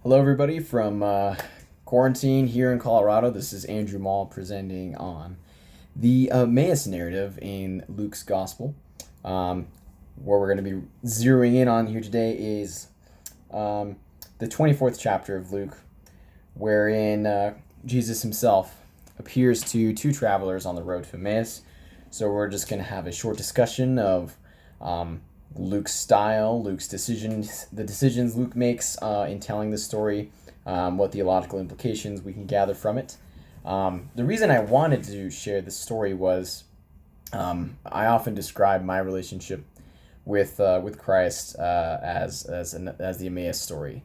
Hello, everybody from quarantine here in Colorado. This is Andrew Mall presenting on the Emmaus narrative in Luke's Gospel. What we're going to be zeroing in on here today is the 24th chapter of Luke, wherein Jesus himself appears to two travelers on the road to Emmaus. So we're just going to have a short discussion of Luke's style, Luke's decisions, the decisions Luke makes in telling the story, what theological implications we can gather from it. The reason I wanted to share this story was I often describe my relationship with Christ as the Emmaus story.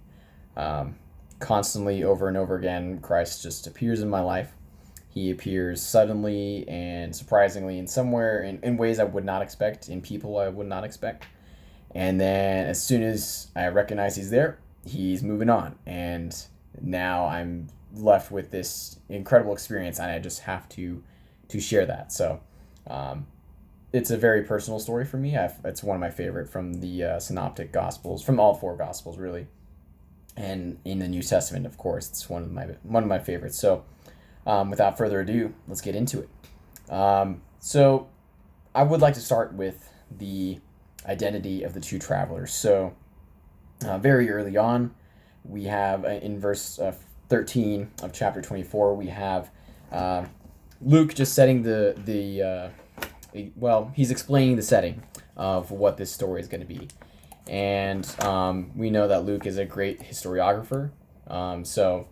Constantly, over and over again, Christ just appears in my life. He appears suddenly and surprisingly in somewhere in ways I would not expect, in people I would not expect. And then as soon as I recognize he's there, he's moving on. And now I'm left with this incredible experience, and I just have to share that. So it's a very personal story for me. It's one of my favorite from the synoptic gospels, from all four gospels really, and in the New Testament, of course, it's one of my favorites. So without further ado, let's get into it. So I would like to start with the identity of the two travelers. So very early on, we have in verse 13 of chapter 24, we have Luke just setting he's explaining the setting of what this story is going to be. And we know that Luke is a great historiographer. So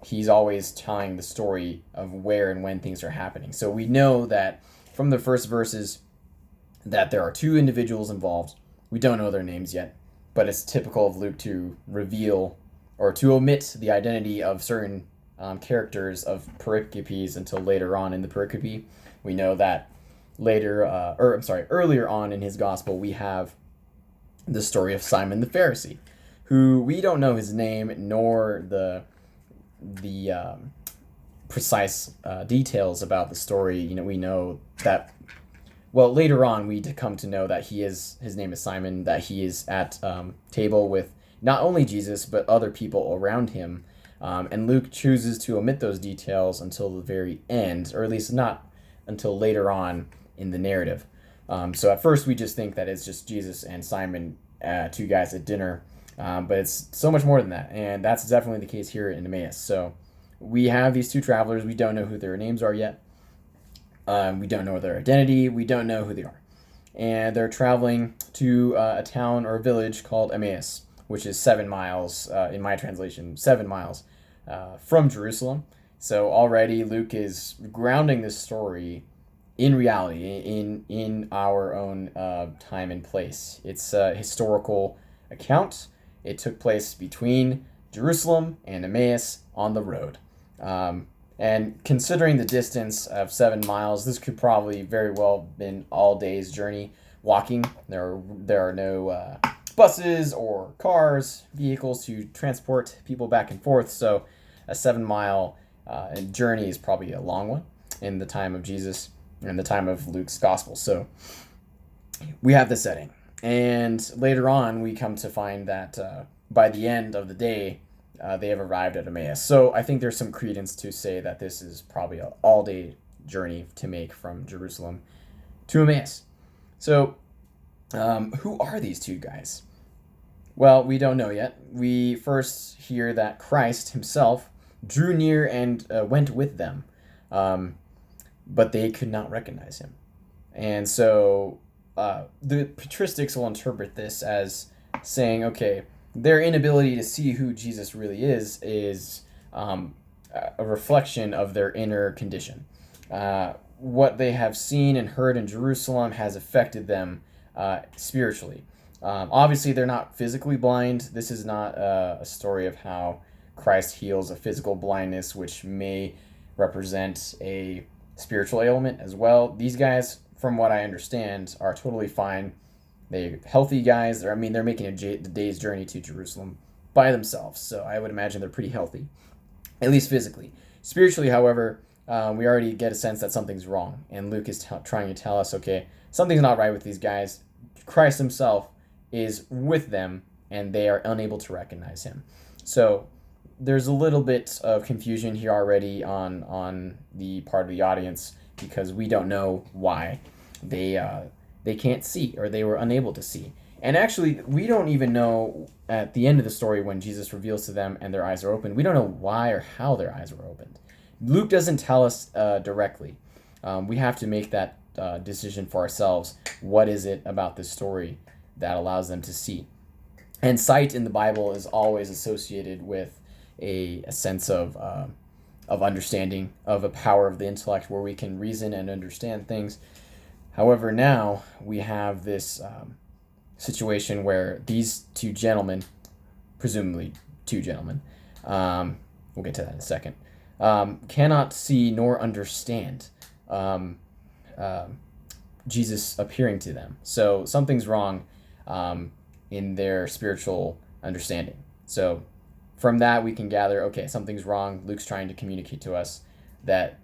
he's always telling the story of where and when things are happening. So we know that from the first verses that there are two individuals involved. We don't know their names yet, but it's typical of Luke to reveal or to omit the identity of certain characters of pericopes until later on in the pericope. We know that earlier on in his gospel, we have the story of Simon the Pharisee, who we don't know his name nor the precise details about the story. We know that. Well, later on, we come to know that his name is Simon, that he is at table with not only Jesus, but other people around him. And Luke chooses to omit those details until the very end, or at least not until later on in the narrative. So at first, we just think that it's just Jesus and Simon, two guys at dinner. But it's so much more than that. And that's definitely the case here in Emmaus. So we have these two travelers. We don't know who their names are yet. We don't know their identity. We don't know who they are. And they're traveling to a town or a village called Emmaus, which is 7 miles, in my translation, 7 miles from Jerusalem. So already Luke is grounding this story in reality, in our own time and place. It's a historical account. It took place between Jerusalem and Emmaus on the road. And considering the distance of 7 miles, this could probably very well have been all day's journey walking. There are no buses or cars, vehicles to transport people back and forth. So a 7 mile journey is probably a long one in the time of Jesus and the time of Luke's gospel. So we have the setting. And later on, we come to find that by the end of the day, they have arrived at Emmaus. So I think there's some credence to say that this is probably an all-day journey to make from Jerusalem to Emmaus. So who are these two guys? Well, we don't know yet. We first hear that Christ himself drew near and went with them, but they could not recognize him. And so the patristics will interpret this as saying, okay, their inability to see who Jesus really is a reflection of their inner condition. What they have seen and heard in Jerusalem has affected them spiritually. Obviously, they're not physically blind. This is not a story of how Christ heals a physical blindness, which may represent a spiritual ailment as well. These guys, from what I understand, are totally fine. They're healthy guys. They're making a day's journey to Jerusalem by themselves. So I would imagine they're pretty healthy, at least physically. Spiritually, however, we already get a sense that something's wrong. And Luke is trying to tell us, okay, something's not right with these guys. Christ himself is with them and they are unable to recognize him. So there's a little bit of confusion here already on the part of the audience, because we don't know why they can't see, or they were unable to see. And actually, we don't even know at the end of the story, when Jesus reveals to them and their eyes are opened, we don't know why or how their eyes were opened. Luke doesn't tell us directly. We have to make that decision for ourselves. What is it about this story that allows them to see? And sight in the Bible is always associated with a sense of understanding, of a power of the intellect, where we can reason and understand things. However, now we have this situation where these two gentlemen, presumably two gentlemen, we'll get to that in a second, cannot see nor understand Jesus appearing to them. So something's wrong in their spiritual understanding. So from that, we can gather, okay, something's wrong. Luke's trying to communicate to us that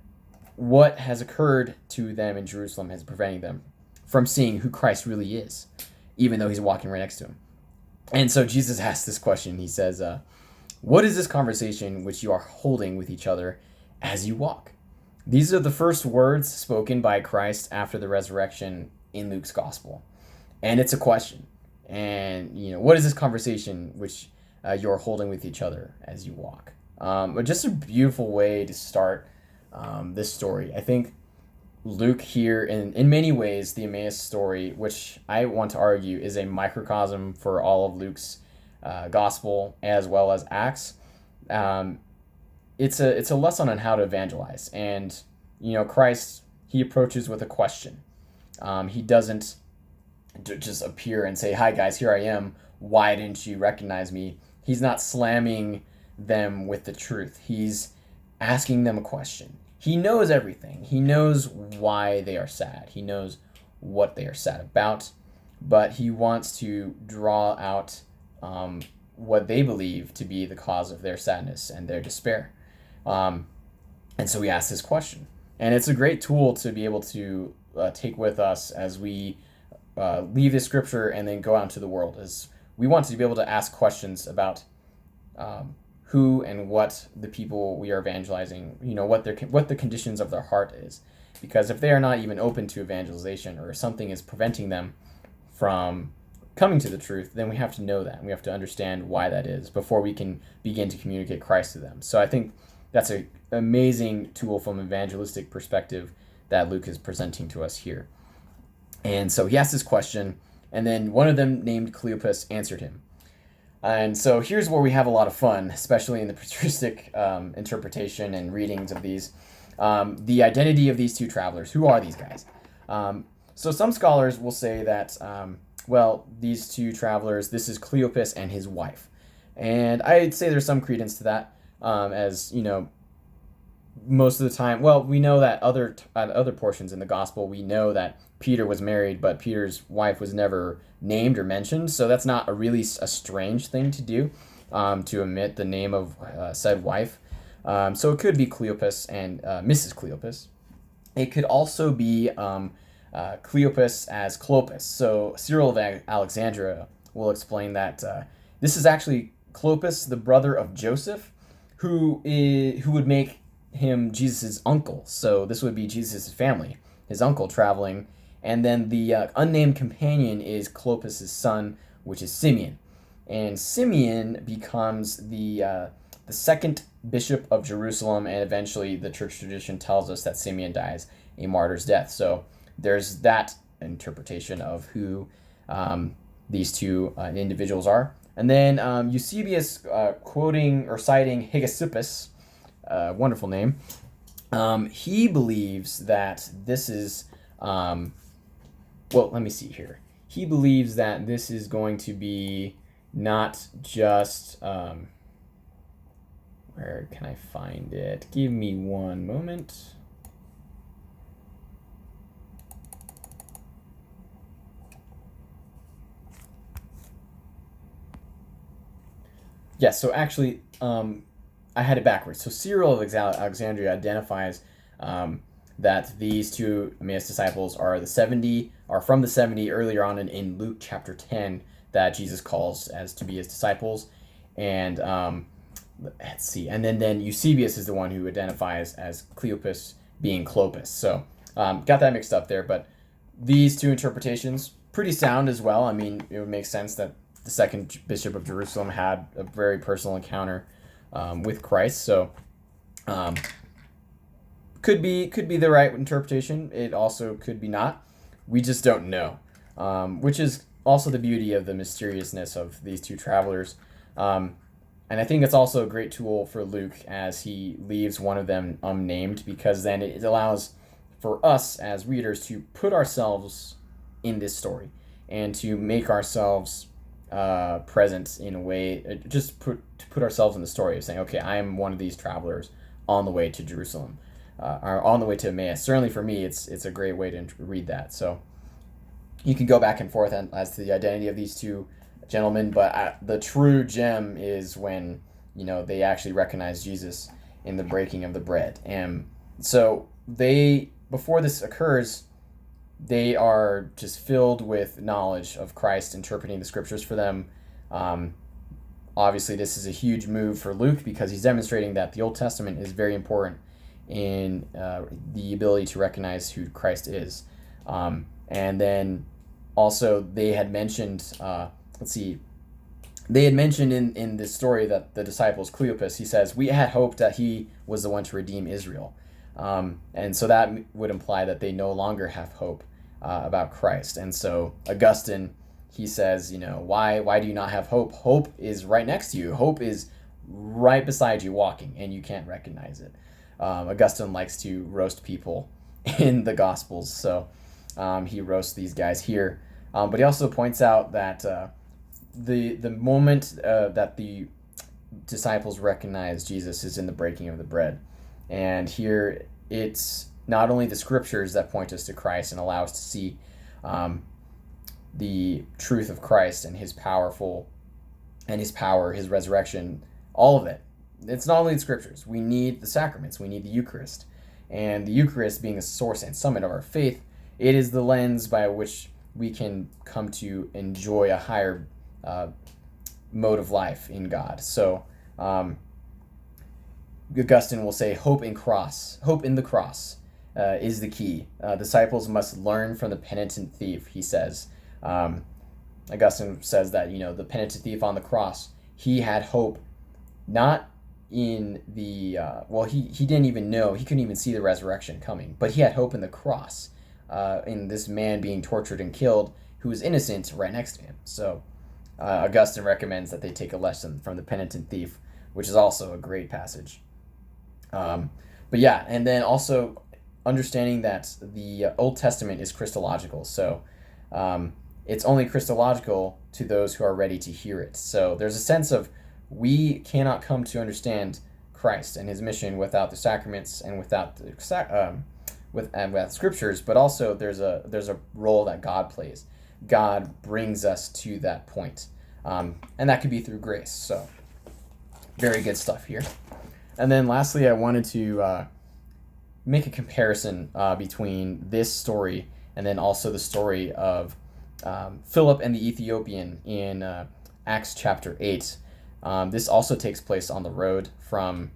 what has occurred to them in Jerusalem is preventing them from seeing who Christ really is, even though he's walking right next to him. And so Jesus asks this question. He says, what is this conversation which you are holding with each other as you walk? These are the first words spoken by Christ after the resurrection in Luke's gospel. And it's a question. And, what is this conversation which you're holding with each other as you walk? But just a beautiful way to start this story. I think Luke here, in many ways, the Emmaus story, which I want to argue is a microcosm for all of Luke's gospel as well as Acts. It's a lesson on how to evangelize. And, Christ, he approaches with a question. He doesn't just appear and say, hi guys, here I am. Why didn't you recognize me? He's not slamming them with the truth. He's asking them a question. He knows everything. He knows why they are sad. He knows what they are sad about, but he wants to draw out what they believe to be the cause of their sadness and their despair. And so he asks this question. And it's a great tool to be able to take with us as we leave the scripture and then go out into the world. As we want to be able to ask questions about who and what the people we are evangelizing, what the conditions of their heart is. Because if they are not even open to evangelization, or something is preventing them from coming to the truth, then we have to know that. And we have to understand why that is before we can begin to communicate Christ to them. So I think that's an amazing tool from an evangelistic perspective that Luke is presenting to us here. And so he asked this question, and then one of them named Cleopas answered him. And so here's where we have a lot of fun, especially in the patristic interpretation and readings of these. The identity of these two travelers. Who are these guys? So some scholars will say that, these two travelers, this is Cleopas and his wife. And I'd say there's some credence to that, as, most of the time, we know that other portions in the gospel, we know that Peter was married, but Peter's wife was never named or mentioned. So that's not a strange thing to do, to omit the name of said wife. So it could be Cleopas and Mrs. Cleopas. It could also be Cleopas as Clopas. So Cyril of Alexandria will explain that this is actually Clopas, the brother of Joseph, who would make him Jesus' uncle. So this would be Jesus' family, his uncle traveling. And then the unnamed companion is Clopas' son, which is Simeon. And Simeon becomes the second bishop of Jerusalem, and eventually the church tradition tells us that Simeon dies a martyr's death. So there's that interpretation of who these two individuals are. And then Eusebius, quoting or citing Hegesippus, wonderful name, he believes that this is, let me see here. He believes that this is going to be not just, where can I find it? Give me one moment. Yes, so actually, I had it backwards. So Cyril of Alexandria identifies that these two Emmaus disciples are from the 70 earlier on in Luke chapter 10, that Jesus calls as to be his disciples. And let's see. And then Eusebius is the one who identifies as Cleopas being Clopas. So got that mixed up there. But these two interpretations, pretty sound as well. I mean, it would make sense that the second bishop of Jerusalem had a very personal encounter with Christ. So could be the right interpretation. It also could be not. We just don't know, which is also the beauty of the mysteriousness of these two travelers. And I think it's also a great tool for Luke as he leaves one of them unnamed, because then it allows for us as readers to put ourselves in this story and to make ourselves present in a way, just to put ourselves in the story of saying, okay, I am one of these travelers on the way to Jerusalem, or on the way to Emmaus. Certainly for me, it's a great way to read that. So you can go back and forth as to the identity of these two gentlemen, but the true gem is when they actually recognize Jesus in the breaking of the bread. And so before this occurs, they are just filled with knowledge of Christ, interpreting the scriptures for them. Obviously, this is a huge move for Luke because he's demonstrating that the Old Testament is very important in the ability to recognize who Christ is. And then also they had mentioned, they had mentioned in this story that the disciples, Cleopas, he says, we had hoped that he was the one to redeem Israel. And so that would imply that they no longer have hope about Christ. And so Augustine, he says, why do you not have hope? Hope is right next to you. Hope is right beside you walking, and you can't recognize it. Augustine likes to roast people in the Gospels, so he roasts these guys here. But he also points out that the moment that the disciples recognize Jesus is in the breaking of the bread. And here it's not only the scriptures that point us to Christ and allow us to see the truth of Christ and his power, his resurrection, all of it. It's not only the scriptures. We need the sacraments. We need the Eucharist. And the Eucharist being the source and summit of our faith, it is the lens by which we can come to enjoy a higher mode of life in God. So Augustine will say, hope in the cross is the key. Disciples must learn from the penitent thief, he says. Augustine says that, the penitent thief on the cross, he had hope not in the, he didn't even know, he couldn't even see the resurrection coming, but he had hope in the cross, in this man being tortured and killed who was innocent right next to him. So Augustine recommends that they take a lesson from the penitent thief, which is also a great passage. But yeah, and then also understanding that the Old Testament is Christological. So it's only Christological to those who are ready to hear it. So there's a sense of we cannot come to understand Christ and his mission without the sacraments and without the without scriptures, but also there's a role that God plays. God brings us to that point, and that could be through grace. So very good stuff here. And then lastly, I wanted to make a comparison between this story and then also the story of Philip and the Ethiopian in Acts chapter 8. This also takes place on the road from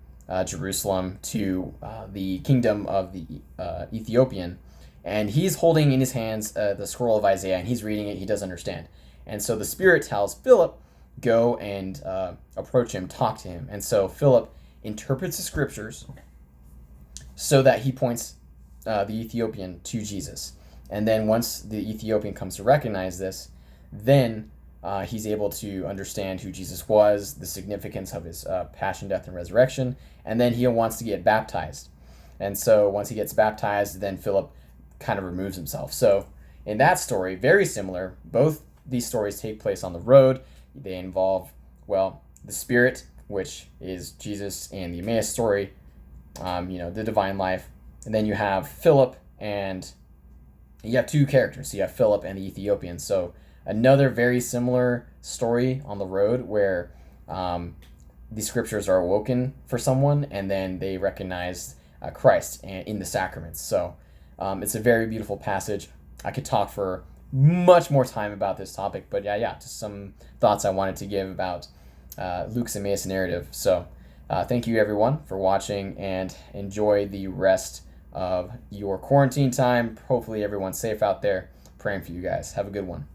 Jerusalem to the kingdom of the Ethiopian. And he's holding in his hands the scroll of Isaiah, and he's reading it. He doesn't understand. And so the Spirit tells Philip, go and approach him, talk to him. And so Philip interprets the scriptures so that he points the Ethiopian to Jesus. And then once the Ethiopian comes to recognize this, then he's able to understand who Jesus was, the significance of his passion, death, and resurrection, and then he wants to get baptized. And so once he gets baptized, then Philip kind of removes himself. So in that story, very similar, both these stories take place on the road. They involve, the Spirit, which is Jesus in the Emmaus story, the divine life. And then you have Philip, and you have two characters. So you have Philip and the Ethiopian. So another very similar story on the road where the scriptures are awoken for someone, and then they recognize Christ in the sacraments. So it's a very beautiful passage. I could talk for much more time about this topic. But yeah, just some thoughts I wanted to give about Luke's Emmaus narrative. So thank you everyone for watching, and enjoy the rest of your quarantine time. Hopefully everyone's safe out there. Praying for you guys. Have a good one.